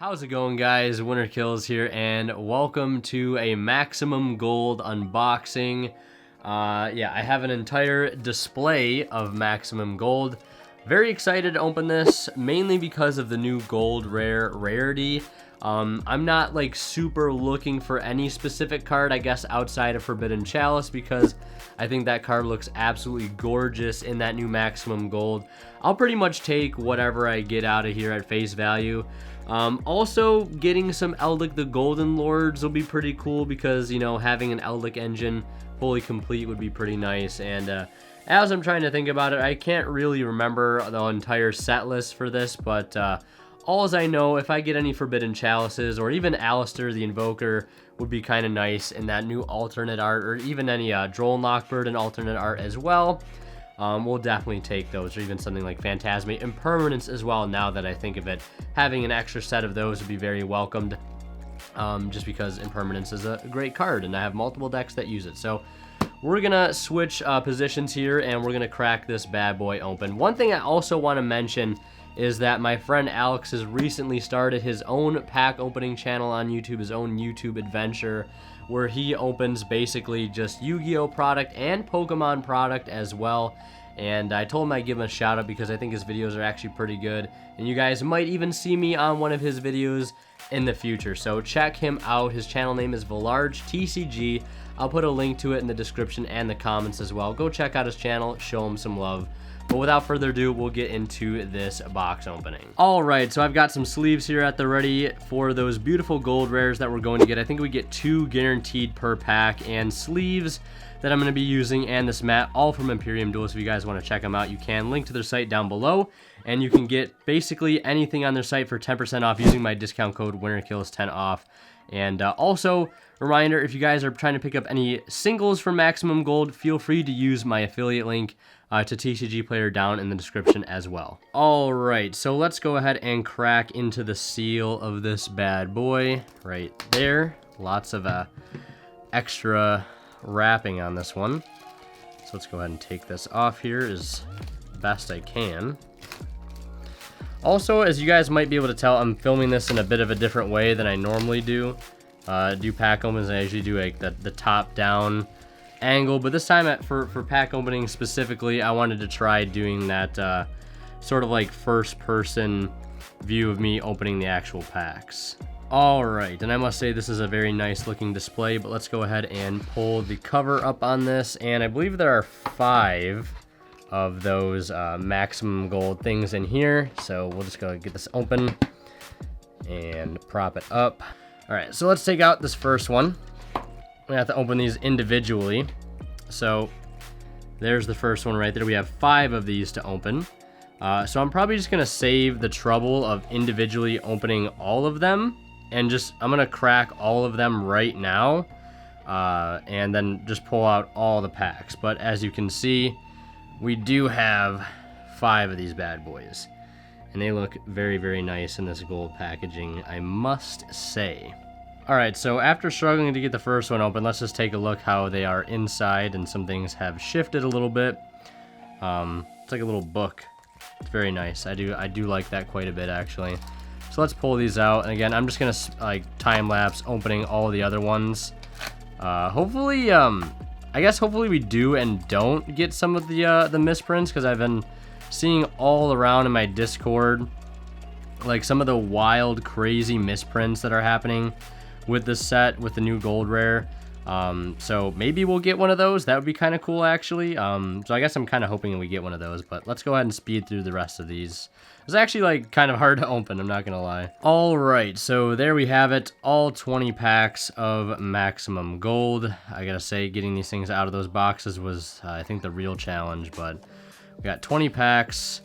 How's it going, guys? Winter Kills here, and welcome to a Maximum Gold unboxing. Yeah, I have an entire display of Maximum Gold. Very excited to open this, mainly because of the new Gold Rare rarity. I'm not like super looking for any specific card, I guess, outside of Forbidden Chalice, because I think that card looks absolutely gorgeous in that new Maximum Gold. I'll pretty much take whatever I get out of here at face value. Also, getting some Eldlik the Golden Lords will be pretty cool because, you know, having an Eldlik engine fully complete would be pretty nice. And as I'm trying to think about it, I can't really remember the entire set list for this, but all as I know, if I get any Forbidden Chalices or even Alistair the Invoker would be kind of nice in that new alternate art, or even any Droll and Lockbird in alternate art as well. We'll definitely take those, or even something like Phantasmate Impermanence as well. Now that I think of it, having an extra set of those would be very welcomed, just because Impermanence is a great card and I have multiple decks that use it. So we're gonna switch positions here and we're gonna crack this bad boy open. One thing I also want to mention is that my friend Alex has recently started his own pack opening channel on YouTube, his own YouTube adventure, where he opens basically just Yu-Gi-Oh product and Pokemon product as well. And I told him I'd give him a shout out because I think his videos are actually pretty good, and you guys might even see me on one of his videos in the future. So check him out. His channel name is VelargeTCG. I'll put a link to it in the description and the comments as well. Go check out his channel, show him some love. But without further ado, we'll get into this box opening. All right, so I've got some sleeves here at the ready for those beautiful gold rares that we're going to get. I think we get 2 guaranteed per pack, and sleeves that I'm going to be using, and this mat, all from Imperium Duel. So if you guys want to check them out, you can. Link to their site down below, and you can get basically anything on their site for 10% off using my discount code WinterKills10 off. And also, reminder, if you guys are trying to pick up any singles for Maximum Gold, feel free to use my affiliate link to TCG Player down in the description as well. All right, so let's go ahead and crack into the seal of this bad boy right there. Lots of extra wrapping on this one. So let's go ahead and take this off here as best I can. Also, as you guys might be able to tell, I'm filming this in a bit of a different way than I normally do. Pack opens, I usually do like the top down angle, but this time for pack opening specifically, I wanted to try doing that sort of like first person view of me opening the actual packs. All right, and I must say this is a very nice looking display, but let's go ahead and pull the cover up on this, and I believe there are 5 of those Maximum Gold things in here, so we'll just go get this open and prop it up. All right, so let's take out this first one. We have to open these individually. So there's the first one right there. We have 5 of these to open. So I'm probably just gonna save the trouble of individually opening all of them, and I'm gonna crack all of them right now, and then just pull out all the packs. But as you can see, we do have 5 of these bad boys, and they look very, very nice in this gold packaging, I must say. All right, so after struggling to get the first one open, let's just take a look how they are inside, and some things have shifted a little bit. It's like a little book. It's very nice. I do like that quite a bit, actually. So let's pull these out, and again, I'm just gonna like time lapse opening all the other ones. Hopefully, I guess hopefully we do and don't get some of the misprints, because I've been seeing all around in my Discord like some of the wild, crazy misprints that are happening with this set, with the new gold rare. So maybe we'll get one of those. That would be kind of cool, actually. So I guess I'm kind of hoping we get one of those, but let's go ahead and speed through the rest of these. It's actually like kind of hard to open, I'm not gonna lie. All right, so there we have it, all 20 packs of Maximum Gold. I gotta say, getting these things out of those boxes was, I think, the real challenge, but we got 20 packs.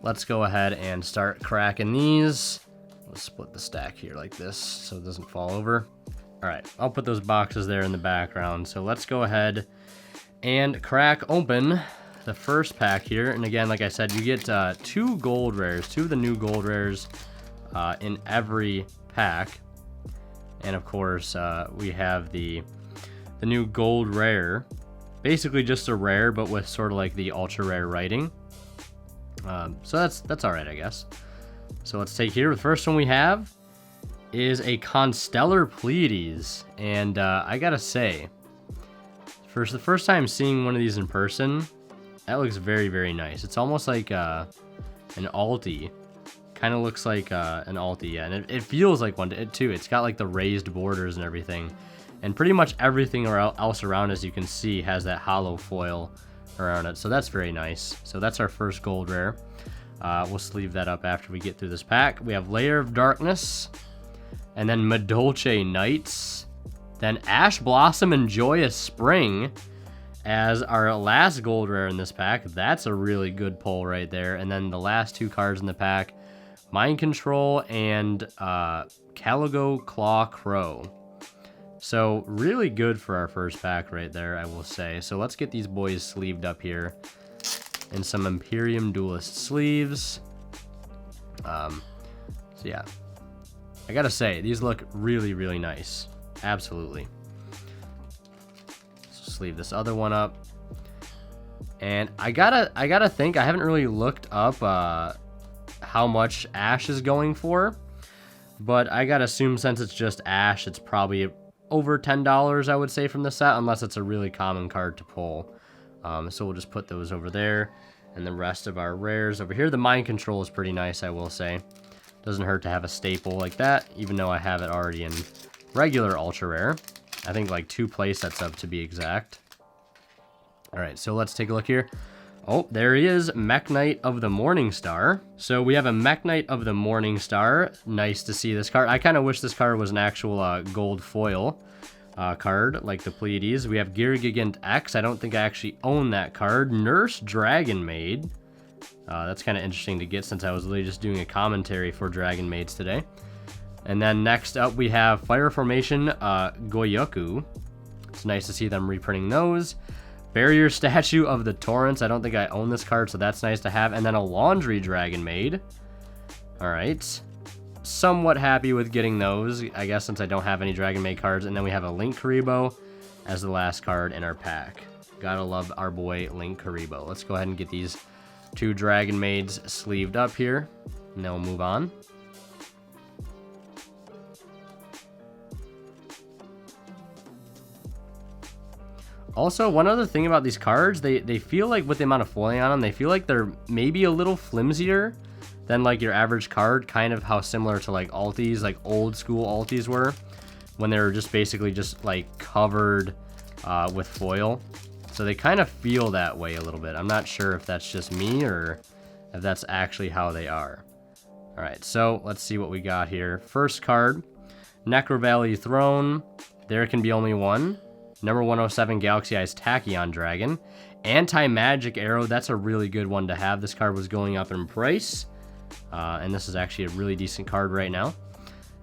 Let's go ahead and start cracking these. Let's split the stack here like this so it doesn't fall over. All right, I'll put those boxes there in the background. So let's go ahead and crack open the first pack here. And again, like I said, you get 2 gold rares, 2 of the new gold rares in every pack. And of course, we have the new gold rare, basically just a rare, but with sort of like the ultra rare writing. So that's all right, I guess. So let's take here the first one we have is a Constellar Pleiades. And I gotta say, for the first time seeing one of these in person, that looks very, very nice. It's almost like an Alti. Kind of looks like an Alti, yeah. And it feels like one too. It's got like the raised borders and everything. And pretty much everything else around, as you can see, has that hollow foil around it. So that's very nice. So that's our first gold rare. We'll sleeve that up after we get through this pack. We have Layer of Darkness. And then Madolche Nights. Then Ash Blossom and Joyous Spring as our last gold rare in this pack. That's a really good pull right there. And then the last two cards in the pack, Mind Control and Caligo Claw Crow. So really good for our first pack right there, I will say. So let's get these boys sleeved up here in some Imperium Duelist sleeves. So yeah, I gotta say, these look really, really nice. Absolutely. So sleeve this other one up. And I gotta think, I haven't really looked up how much Ash is going for, but I gotta assume since it's just Ash, it's probably over $10, I would say, from the set, unless it's a really common card to pull. So we'll just put those over there, and the rest of our rares over here. The Mind Control is pretty nice, I will say. Doesn't hurt to have a staple like that, even though I have it already in regular ultra rare. I think like 2 play sets up, to be exact. All right, so let's take a look here. Oh, there he is, Mech Knight of the Morningstar. So we have a Mech Knight of the Morningstar. Nice to see this card. I kind of wish this card was an actual gold foil card, like the Pleiades. We have Gear-Gigant X. I don't think I actually own that card. Nurse Dragon Maid. That's kind of interesting to get, since I was literally just doing a commentary for Dragon Maids today. And then next up we have Fire Formation Goyoku. It's nice to see them reprinting those. Barrier Statue of the Torrents. I don't think I own this card, so that's nice to have. And then a Laundry Dragon Maid. Alright. Somewhat happy with getting those, I guess, since I don't have any Dragon Maid cards. And then we have a Link Karibo as the last card in our pack. Gotta love our boy Link Karibo. Let's go ahead and get these 2 Dragon Maids sleeved up here, and then we'll move on. Also, one other thing about these cards, they feel like, with the amount of foiling on them, they feel like they're maybe a little flimsier than like your average card, kind of how similar to like Altis, like old school Altis were, when they were just basically just like covered with foil. So they kind of feel that way a little bit. I'm not sure if that's just me or if that's actually how they are. All right, so let's see what we got here. First card, Necro Valley Throne. There can be only one. Number 107, Galaxy Eyes Tachyon Dragon. Anti-Magic Arrow, that's a really good one to have. This card was going up in price. And this is actually a really decent card right now.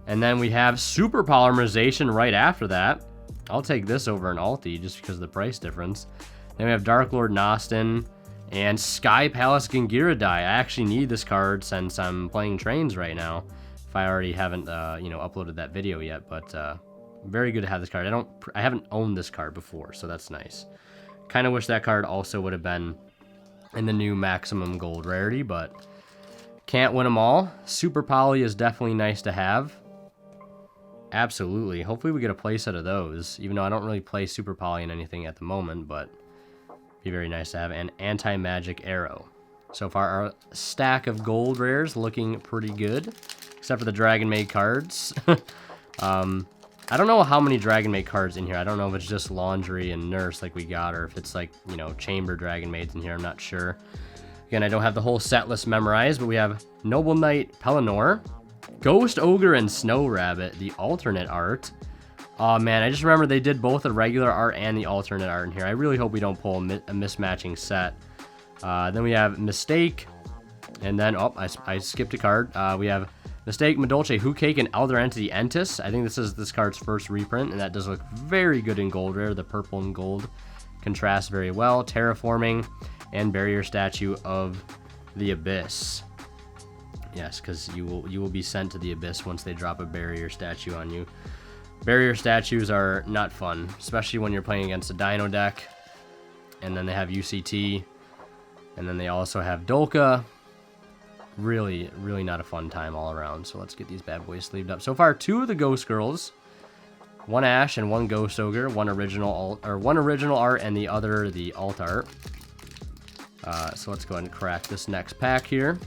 And then we have Super Polymerization right after that. I'll take this over an Alti just because of the price difference. Then we have Dark Lord Nostin and Sky Palace Gingiridai. I actually need this card since I'm playing trains right now. If I already haven't, uploaded that video yet, but very good to have this card. I haven't owned this card before, so that's nice. Kind of wish that card also would have been in the new maximum gold rarity, but can't win them all. Super Poly is definitely nice to have. Absolutely. Hopefully we get a playset of those, even though I don't really play Super Poly in anything at the moment, but be very nice to have. An Anti-Magic Arrow. So far, our stack of gold rares looking pretty good, except for the Dragon Maid cards. I don't know how many Dragon Maid cards in here. I don't know if it's just Laundry and Nurse like we got, or if it's like, Chamber Dragon Maids in here. I'm not sure. Again, I don't have the whole set list memorized, but we have Noble Knight Pelennor, Ghost Ogre, and Snow Rabbit, the alternate art. Oh man, I just remember they did both the regular art and the alternate art in here. I really hope we don't pull a mismatching set. Then we have Mistake, and then, I skipped a card. We have Mistake, Madolche, Hookcake, and Elder Entity Entis. I think this is this card's first reprint, and that does look very good in gold rare. The purple and gold contrast very well. Terraforming and Barrier Statue of the Abyss. Yes, because you will be sent to the Abyss once they drop a Barrier Statue on you. Barrier Statues are not fun, especially when you're playing against a Dino deck. And then they have UCT. And then they also have Dolka. really, really not a fun time all around. So let's get these bad boys sleeved up. So far, 2 of the Ghost Girls, 1 Ash and 1 Ghost Ogre, one original art and the other the alt art. So let's go ahead and crack this next pack here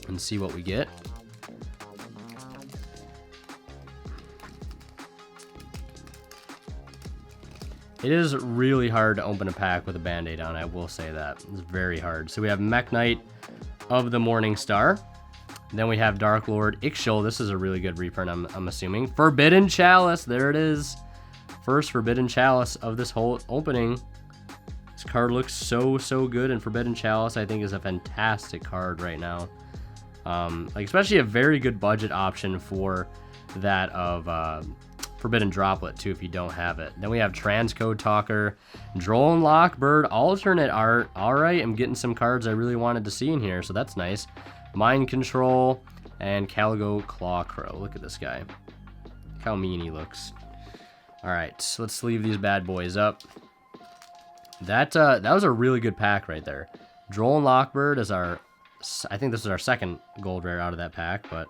and see what we get. It is really hard to open a pack with a Band-Aid on, I will say that. It's very hard. So we have Mech Knight of the Morning Star. Then we have Dark Lord Ixchel. This is a really good reprint, I'm assuming. Forbidden Chalice, there it is. First Forbidden Chalice of this whole opening. This card looks so good, and Forbidden Chalice I think is a fantastic card right now. Like especially a very good budget option for that of Forbidden Droplet too if you don't have it. Then we have Transcode Talker, Droll Lockbird, alternate art. Alright, I'm getting some cards I really wanted to see in here, so that's nice. Mind Control and Caligo Clawcrow. Look at this guy. Look how mean he looks. Alright, so let's sleeve these bad boys up. That was a really good pack right there. Droll Lockbird is our, I think this is our second gold rare out of that pack, but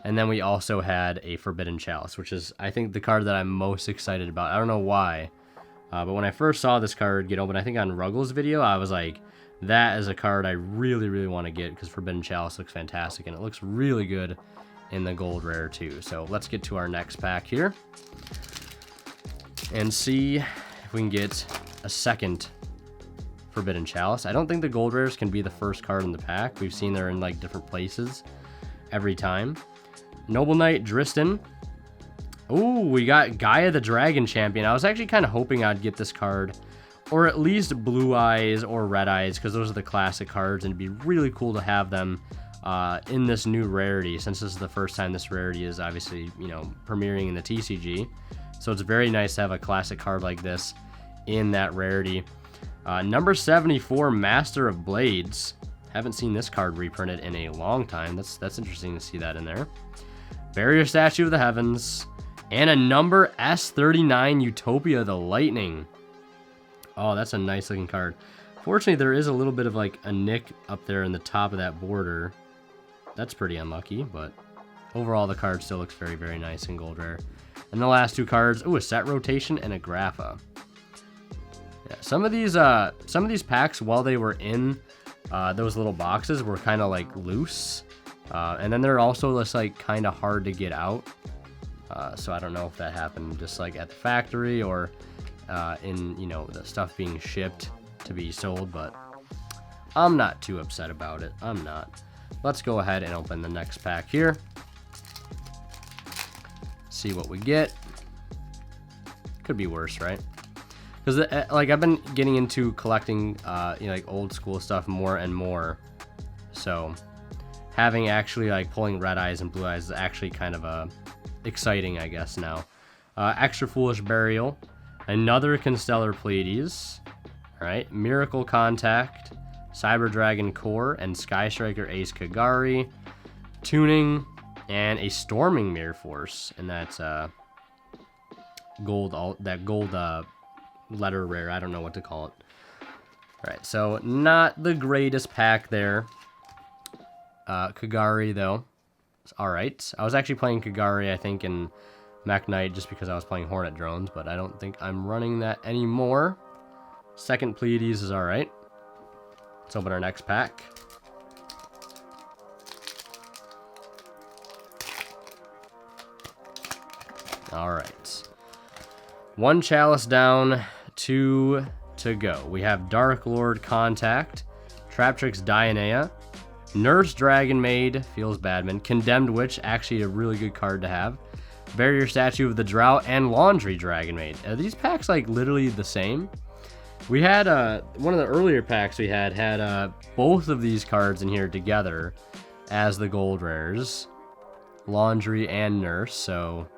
and then we also had a Forbidden Chalice, which is, I think, the card that I'm most excited about. I don't know why, but when I first saw this card get opened, I think on Ruggles' video, I was like, that is a card I really, really want to get because Forbidden Chalice looks fantastic, and it looks really good in the gold rare too. So let's get to our next pack here and see if we can get a second Forbidden Chalice. I don't think the gold rares can be the first card in the pack. We've seen they're in like different places every time. Noble Knight Dristan. Ooh, we got Gaia the Dragon Champion. I was actually kind of hoping I'd get this card, or at least Blue Eyes or Red Eyes, because those are the classic cards, and it'd be really cool to have them in this new rarity, since this is the first time this rarity is obviously, you know, premiering in the TCG. So it's very nice to have a classic card like this in that rarity. Number 74, Master of Blades. Haven't seen this card reprinted in a long time. That's interesting to see that in there. Barrier Statue of the Heavens. And a number S39, Utopia the Lightning. Oh, that's a nice looking card. Fortunately, there is a little bit of like a nick up there in the top of that border. That's pretty unlucky, but overall the card still looks very, very nice in gold rare. And the last 2 cards, ooh, a Set Rotation and a Grapha. Yeah, some of these packs, while they were in those little boxes, were kind of like loose, and then they're also just like kind of hard to get out. So I don't know if that happened just like at the factory or in, you know, the stuff being shipped to be sold, but I'm not too upset about it. I'm not. Let's go ahead and open the next pack here. See what we get. Could be worse, right? Because like I've been getting into collecting you know, like old school stuff more and more, so having actually like pulling Red Eyes and Blue Eyes is actually kind of exciting, I guess, now. Extra Foolish Burial, another Constellar Pleiades, all right, Miracle Contact, Cyber Dragon Core, and Sky Striker Ace Kagari, Tuning, and a Storming Mirror Force, and that's gold letter rare. I don't know what to call it. All right, so not the greatest pack there. Kagari though, it's all right. I was actually playing Kagari, I think, in Mech Knight just because I was playing Hornet Drones, but I don't think I'm running that anymore. Second Pleiades is all right. Let's open our next pack. All right. 1 Chalice down, 2 to go. We have Dark Lord Contact, Traptrix Dionea, Nurse Dragon Maid, feels Badman, Condemned Witch, actually a really good card to have, Barrier Statue of the Drought, and Laundry Dragon Maid. Are these packs like literally the same? We had one of the earlier packs we had both of these cards in here together as the gold rares, Laundry and Nurse, so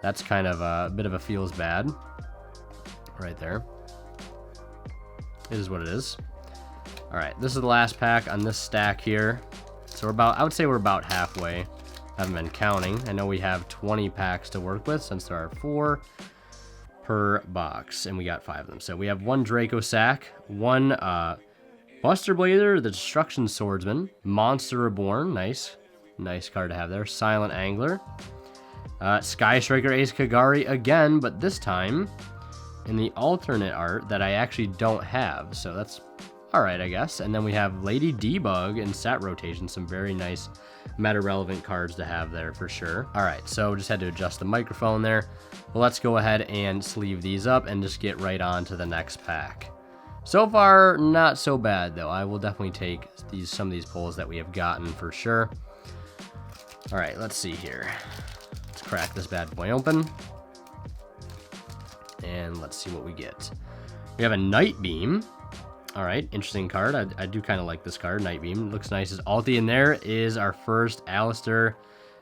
that's kind of a bit of a feels bad right there. It is what it is. All right, this is the last pack on this stack here. So I would say we're about halfway. I haven't been counting. I know we have 20 packs to work with since there are 4 per box, and we got 5 of them. So we have 1 Draco Sack, 1 Buster Blazer, the Destruction Swordsman. Monster Reborn, nice. Nice card to have there. Silent Angler. Sky Striker Ace Kagari again, but this time in the alternate art that I actually don't have. So that's alright, I guess. And then we have Lady Debug in set rotation. Some very nice meta-relevant cards to have there for sure. Alright, so just had to adjust the microphone there. Well, let's go ahead and sleeve these up and just get right on to the next pack. So far, not so bad though. I will definitely take some of these pulls that we have gotten for sure. Alright, let's see here. Let's crack this bad boy open. And let's see what we get. We have a Night Beam. Alright, interesting card. I do kind of like this card, Night Beam. Looks nice as ulti. And there is our first Alistair,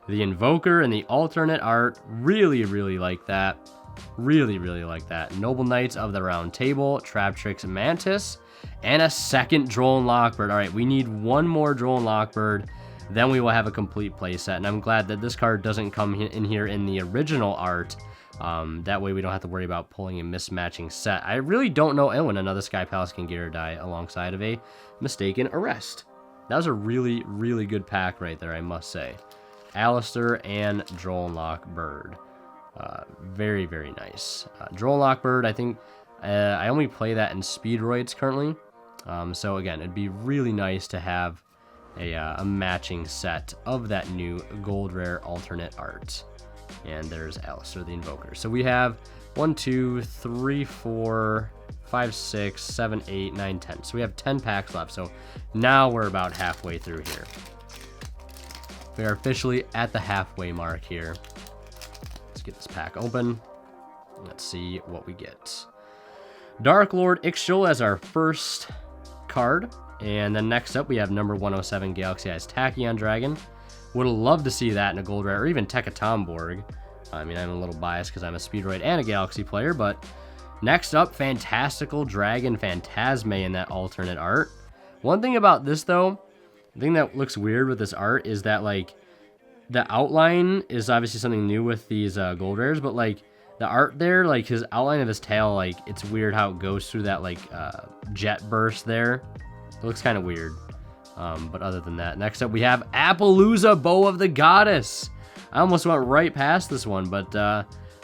the Invoker, in the alternate art. Really, really like that. Really, really like that. Noble Knights of the Round Table, Traptrix Mantis, and a second Drone Lockbird. Alright, we need one more Drone Lockbird. Then we will have a complete playset. And I'm glad that this card doesn't come in here in the original art. That way we don't have to worry about pulling a mismatching set. I really don't know when another Sky Palace can get or die alongside of a Mistaken Arrest. That was a really, really good pack right there, I must say. Alistair and Drone Lockbird. Very, very nice. Drone Lockbird, I think I only play that in Speedroids currently. So again, it'd be really nice to have a matching set of that new gold rare alternate art. And there's Alistair the Invoker. So we have 1, 2, 3, 4, 5, 6, 7, 8, 9, 10. So we have 10 packs left. So now we're about halfway through here. We are officially at the halfway mark here. Let's get this pack open. Let's see what we get. Dark Lord Ixchel as our first card. And then next up we have number 107 Galaxy Eyes Tachyon Dragon. Would love to see that in a gold rare, or even Tekatomborg. I mean, I'm a little biased because I'm a Speedroid and a Galaxy player, but next up, Fantastical Dragon Phantasme in that alternate art. One thing about this, though, the thing that looks weird with this art is that, like, the outline is obviously something new with these gold rares, but, like, the art there, like, his outline of his tail, like, it's weird how it goes through that, like, jet burst there. It looks kind of weird. But other than that, next up we have Appaloosa Bow of the Goddess. I almost went right past this one, but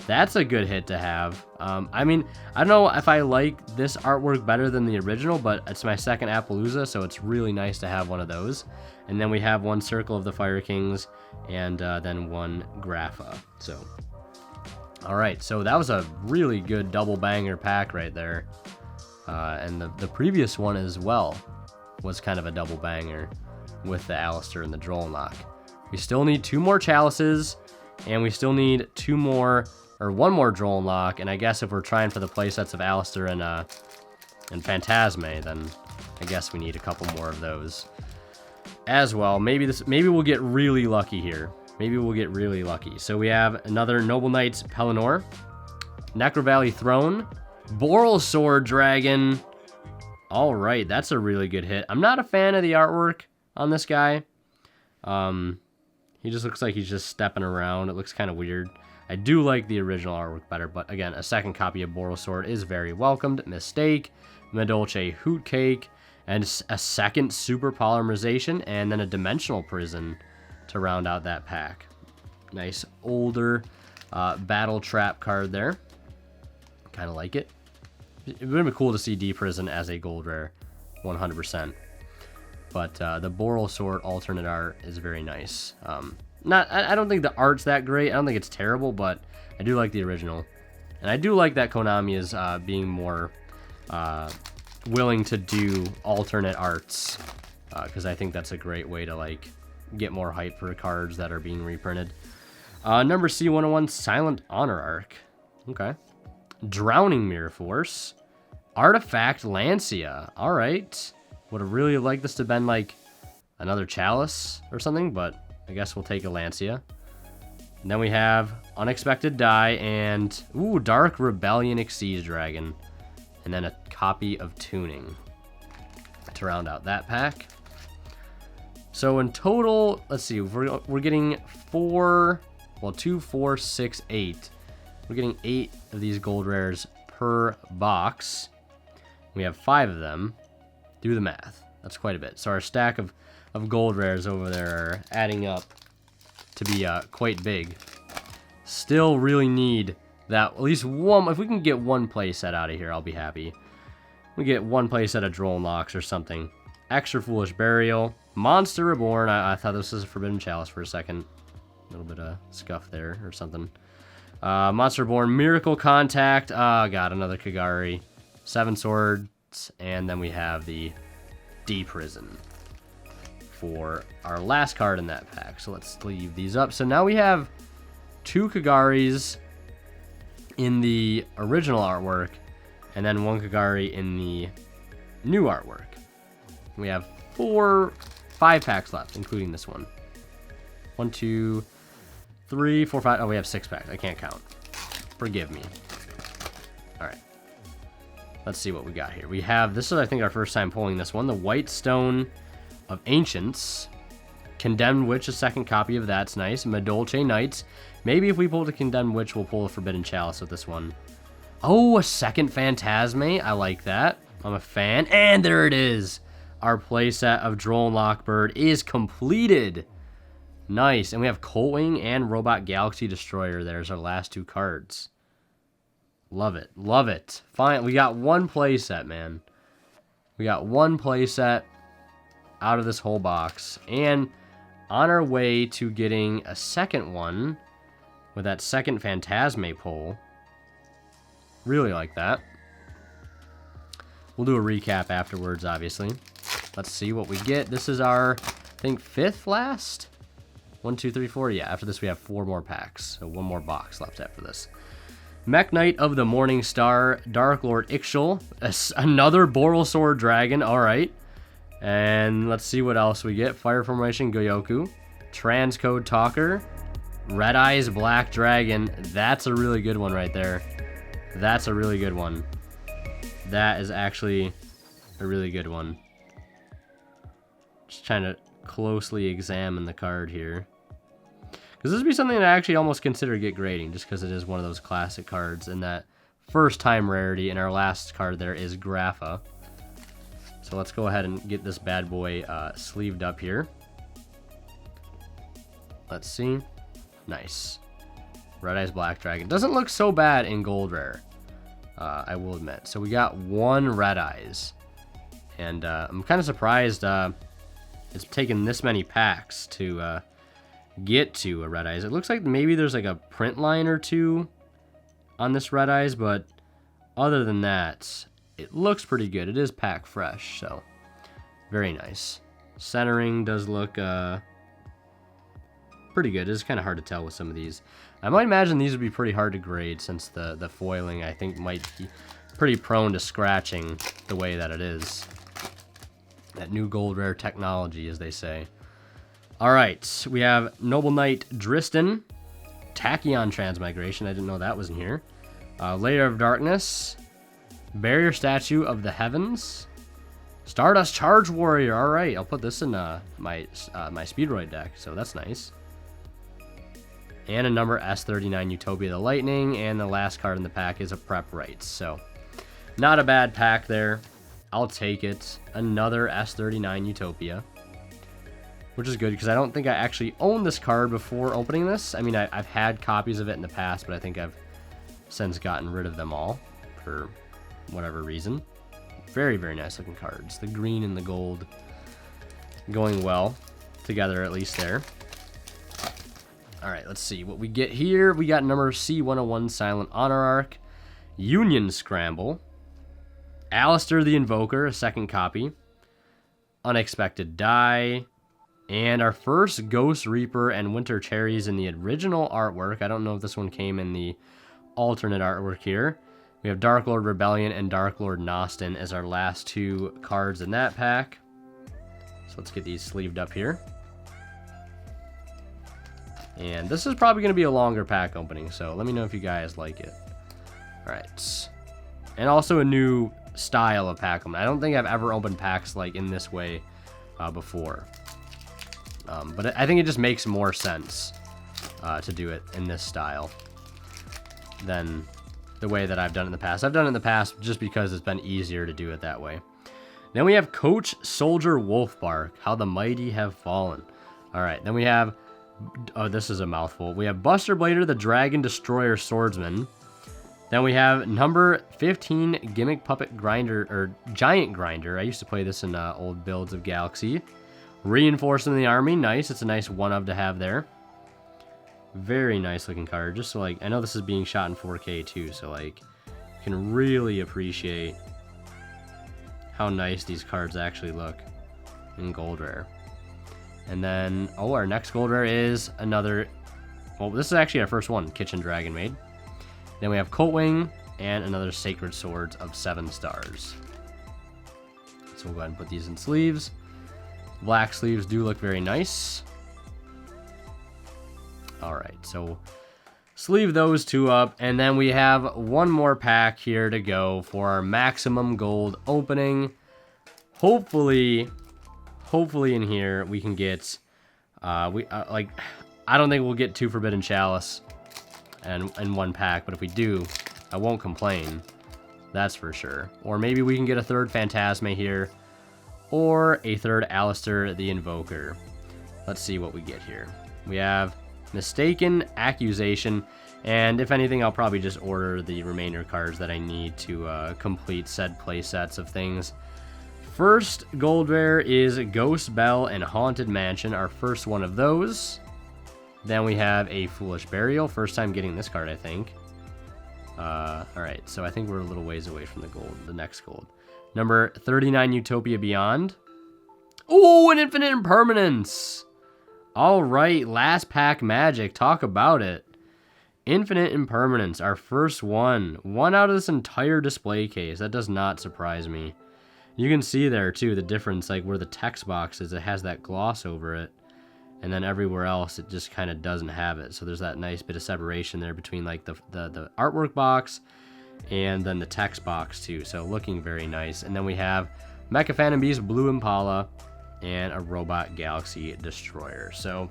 that's a good hit to have. I mean, I don't know if I like this artwork better than the original, but it's my second Appaloosa, so it's really nice to have one of those. And then we have one Circle of the Fire Kings, and then one Grapha. So, all right, so that was a really good double banger pack right there. And the previous one as well was kind of a double banger with the Alistair and the Drone Lock. We still need 2 more Chalices, and we still need 2 more, or 1 more Drone Lock, and I guess if we're trying for the playsets of Alistair and Phantasme, then I guess we need a couple more of those as well. Maybe we'll get really lucky here. Maybe we'll get really lucky. So we have another Noble Knights Pelennor, Necro Valley Throne, Borrelsword Dragon. All right, that's a really good hit. I'm not a fan of the artwork on this guy. He just looks like he's just stepping around. It looks kind of weird. I do like the original artwork better, but again, a second copy of Borrelsword is very welcomed. Mistake, Madolche Hootcake, and a second Super Polymerization, and then a Dimensional Prison to round out that pack. Nice older Battle Trap card there. Kind of like it. It would be cool to see D-Prison as a gold rare, 100%. But the Borrelsword alternate art is very nice. I don't think the art's that great. I don't think it's terrible, but I do like the original. And I do like that Konami is being more willing to do alternate arts, because I think that's a great way to, like, get more hype for cards that are being reprinted. Number C101, Silent Honor Arc. Okay. Drowning Mirror Force, Artifact Lancia. All right, would have really liked this to have been like another Chalice or something, but I guess we'll take a Lancia. And then we have Unexpected Die and Dark Rebellion Xyz Dragon, and then a copy of Tuning to round out that pack. So in total, let's see, we're getting 2, 4, 6, 8. We're getting 8 of these gold rares per box. We have 5 of them. Do the math. That's quite a bit. So our stack of gold rares over there are adding up to be quite big. Still really need that, at least one. If we can get one playset out of here, I'll be happy. We get one playset of Drone Locks or something. Extra Foolish Burial. Monster Reborn. I thought this was a Forbidden Chalice for a second. A little bit of scuff there or something. Monster Reborn. Miracle Contact. Oh, God, another Kagari. 7 Swords. And then we have the D-Prison for our last card in that pack. So let's leave these up. So now we have 2 Kagaris in the original artwork, and then 1 Kagari in the new artwork. We have 5 packs left, including this one. 1, 2, 3, 4, 5. Oh, we have 6 packs. I can't count. Forgive me. All right. Let's see what we got here. We have, this is I think our first time pulling this one, the White Stone of Ancients. Condemned Witch, a second copy of that's nice. Madolche Knights. Maybe if we pull the Condemned Witch, we'll pull a Forbidden Chalice with this one. Oh, a second Phantasme. I like that. I'm a fan. And there it is. Our playset of Drone Lockbird is completed. Nice. And we have Coltwing and Robot Galaxy Destroyer. There's our last 2 cards. Love it. Love it. Fine. We got one playset, man. We got one playset out of this whole box. And on our way to getting a second one with that second Phantasme pull. Really like that. We'll do a recap afterwards, obviously. Let's see what we get. This is our, I think, 5th last? 1, 2, 3, 4. Yeah, after this we have 4 more packs. So 1 more box left after this. Mech Knight of the Morning Star, Dark Lord Ixchel, another Borrelsword Dragon, alright. And let's see what else we get. Fire Formation Goyoku, Transcode Talker, Red Eyes Black Dragon. That's a really good one right there. That's a really good one. That is actually a really good one. Just trying to closely examine the card here. Because this would be something that I actually almost consider get grading, just because it is one of those classic cards, and that first time rarity, and our last card there is Grapha. So let's go ahead and get this bad boy sleeved up here. Let's see. Nice. Red Eyes Black Dragon. Doesn't look so bad in gold rare, I will admit. So we got 1 Red Eyes. And I'm kind of surprised it's taken this many packs to get to a Red Eyes. It looks like maybe there's like a print line or 2 on this Red Eyes, but other than that, it looks pretty good. It is pack fresh, so very nice. Centering does look pretty good. It's kind of hard to tell with some of these. I might imagine these would be pretty hard to grade, since the foiling, I think, might be pretty prone to scratching the way that it is. That new gold rare technology, as they say. All right, we have Noble Knight Dristan, Tachyon Transmigration. I didn't know that was in here. Layer of Darkness, Barrier Statue of the Heavens, Stardust Charge Warrior. All right, I'll put this in my Speedroid deck, so that's nice. And a number S39 Utopia the Lightning, and the last card in the pack is a Prep Rites. So not a bad pack there. I'll take it. Another S39 Utopia, which is good because I don't think I actually owned this card before opening this. I mean, I've had copies of it in the past, but I think I've since gotten rid of them all for whatever reason. Very, very nice looking cards. The green and the gold going well together, at least there. All right, let's see what we get here. We got number C101 Silent Honor Arc, Union Scramble, Alistair the Invoker, a second copy, Unexpected Die, and our first Ghost Reaper and Winter Cherries in the original artwork. I don't know if this one came in the alternate artwork here. We have Dark Lord Rebellion and Dark Lord Nostin as our last 2 cards in that pack. So let's get these sleeved up here. And this is probably going to be a longer pack opening, so let me know if you guys like it. All right. And also a new style of pack opening. I don't think I've ever opened packs like in this way before. But I think it just makes more sense to do it in this style than the way that I've done it in the past. I've done it in the past just because it's been easier to do it that way. Then we have Coach Soldier Wolfbark, How the Mighty Have Fallen. All right, then we have, oh, this is a mouthful. We have Buster Blader, the Dragon Destroyer Swordsman. Then we have number 15, Gimmick Puppet Grinder, or Giant Grinder. I used to play this in old builds of Galaxy. Reinforcing the army, nice. It's a nice one-of to have there. Very nice looking card. Just so, like, I know this is being shot in 4K too, so, like, you can really appreciate how nice these cards actually look in gold rare. And then, oh, our next gold rare is another, well, this is actually our first one, Kitchen Dragon Maid. Then we have Coltwing and another Sacred Swords of 7 stars. So we'll go ahead and put these in sleeves. Black sleeves do look very nice. All right, so sleeve those 2 up, and then we have one more pack here to go for our maximum gold opening. Hopefully in here we can get, like, I don't think we'll get 2 Forbidden Chalice and 1 pack, but if we do, I won't complain. That's for sure. Or maybe we can get a 3rd Phantasme here, or a 3rd Alistair the Invoker. Let's see what we get here. We have Mistaken Accusation, and if anything, I'll probably just order the remainder cards that I need to complete said play sets of things. First gold rare is Ghost Bell and Haunted Mansion, our first one of those. Then we have a Foolish Burial, first time getting this card, I think. Alright, so I think we're a little ways away from the gold, the next gold. Number 39, Utopia Beyond. Oh, an Infinite Impermanence! Alright, last pack magic, talk about it. Infinite Impermanence, our first one. One out of this entire display case, that does not surprise me. You can see there, too, the difference, like where the text box is, it has that gloss over it. And then everywhere else, it just kind of doesn't have it. So there's that nice bit of separation there between like the artwork box and then the text box too. So looking very nice. And then we have Mecha Phantom Beast, Blue Impala, and a Robot Galaxy Destroyer. So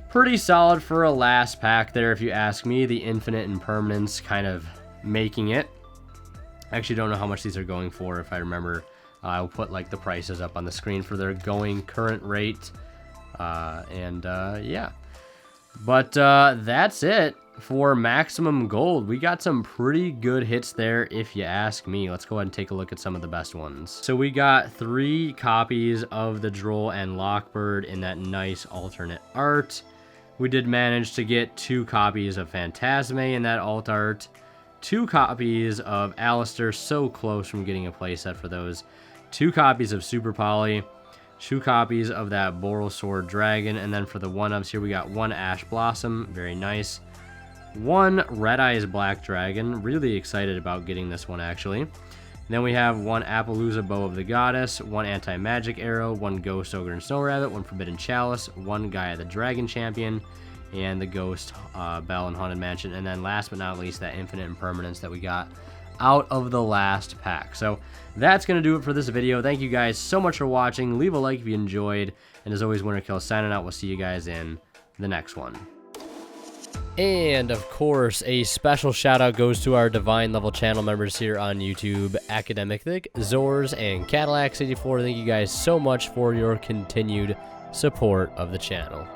pretty solid for a last pack there, if you ask me. The Infinite Impermanence kind of making it. I actually don't know how much these are going for. If I remember, I'll put like the prices up on the screen for their going current rate. Yeah, but that's it for maximum gold. We got some pretty good hits there, if you ask me. Let's go ahead and take a look at some of the best ones. So we got 3 copies of the Droll and Lockbird in that nice alternate art. We did manage to get 2 copies of Phantasme in that alt art, 2 copies of Alistair, so close from getting a playset for those, 2 copies of Super Poly, 2 copies of that Borrelsword Dragon, and then for the one-ups here, we got 1 Ash Blossom, very nice, 1 Red Eyes Black Dragon, really excited about getting this one, actually. And then we have 1 Appaloosa Bow of the Goddess, 1 Anti-Magic Arrow, 1 Ghost Ogre and Snow Rabbit, 1 Forbidden Chalice, 1 Gaia the Dragon Champion, and the Ghost Bell and Haunted Mansion, and then last but not least, that Infinite Impermanence that we got out of the last pack. So that's going to do it for this video. Thank you guys so much for watching. Leave a like if you enjoyed. And as always, Winterkill signing out. We'll see you guys in the next one. And of course, a special shout out goes to our Divine level channel members here on YouTube, Academic Thick, Zors, and Cadillac 84. Thank you guys so much for your continued support of the channel.